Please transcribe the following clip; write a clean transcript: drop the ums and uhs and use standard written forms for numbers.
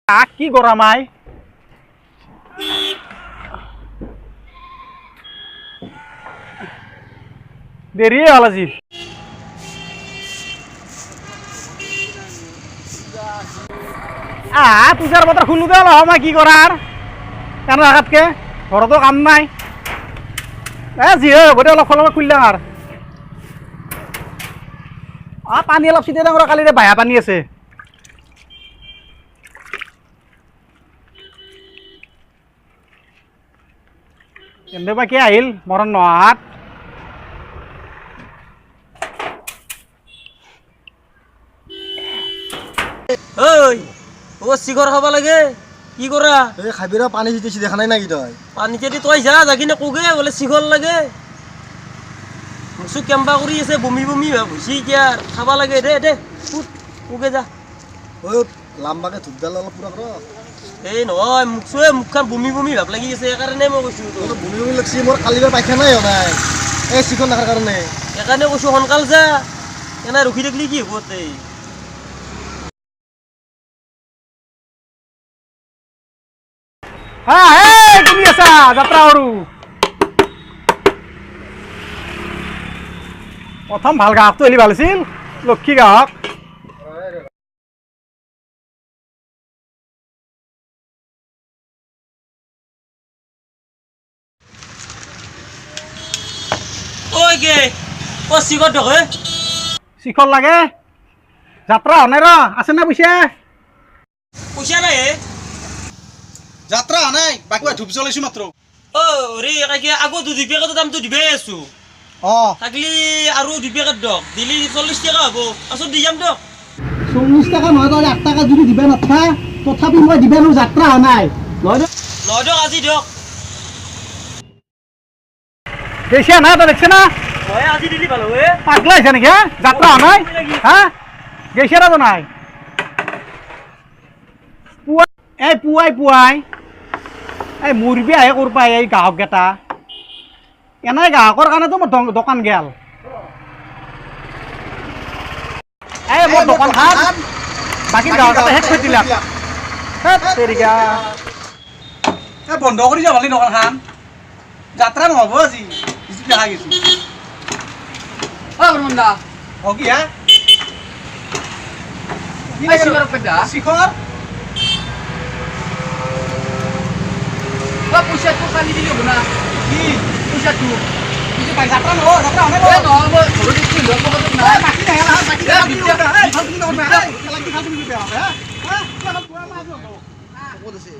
কি গৰমাই দেৰিয়ে হ'ল আজি পূজাৰ বতৰ খুলো দে অলপ সময় কি কৰাৰ কেনে ৰাখাতকে ঘৰতো কাম নাই যি হয় হ'ব দে অলপ সময় খুলিলে আৰু পানী অলপ চিটিয়াই ডাঙৰ কালিৰে বাহা পানী আছে কেনে বা কি আহিল মৰণ নহাত চিখৰ খাব লাগে কি কৰা খাবি ৰ পানী জিতিছি দেখা নাই নাকি তই পানী খেতি তই যা কিনে কোগে বোলে চিখৰ লাগে মুচু কেম্পা কৰি আছে বমি বমি ভাবিছি এতিয়া খাব লাগে দে দে কোগে যা লাম্বাকে ধূপডাল অলপ পুৰা কৰ এই নহয় মুখখন বমি বমি ভাব লাগি আছে সেইকাৰণে মই কৈছোঁ বমি বমি লাগছি মোৰ কালিৰ পাইখানাই হোৱা নাই এই চিকন থকাৰ কাৰণে সেইকাৰণে কৈছোঁ সোনকাল যা এনে ৰখি থাকিলে কি হ'ব তই তুমি আছা যাত্ৰা সৰু প্ৰথম ভাল গ্ৰাহকটো এলি ভাল আছিল লক্ষী গ্ৰাহক শিখৰ লাগে যাত্ৰা হোৱা নাই ৰ আছে না পইচা পইচা নাই যাত্ৰা হোৱা নাই বাকী ধূপ জ্বলাইছো মাত্ৰ আগত 2 পেকেটৰ দামটো দিবাই আছো থাকলি আৰু 2 পেকেট দক দিলি 40 টাকা হ'ব আছো দি যাম দক 40 টাকা নহয় তই 8 টাকা যদি দিবা নথা তথাপি মই দিবা নো যাত্ৰা হোৱা নাই নহয় দক আজি দক দেখিছা না তই দেখছে না আজি দিলি ভাল হয় পাগলা হৈছে নেকি যাত্ৰা হোৱা নাই হা গেছে না নাই পুৱাই এই মুৰ্বী আহে কৰপা এই গ্ৰাহককেইটা এনে গ্ৰাহকৰ কাৰণেতো মোৰ দোকান গেল এই মোৰ দোকানখন বাকী গ্ৰাহককেইটা শেষ কৰি দিলাক বন্ধ কৰি যাব দোকানখন যাত্ৰা নহ'ব আজি দেখা গৈছো কি হা শিখৰ পইচাটো কালি দিলে হ'ব না কি পইচাটো যাত্ৰা নহ'ব যাত্ৰা হ'লে ক'ত আছে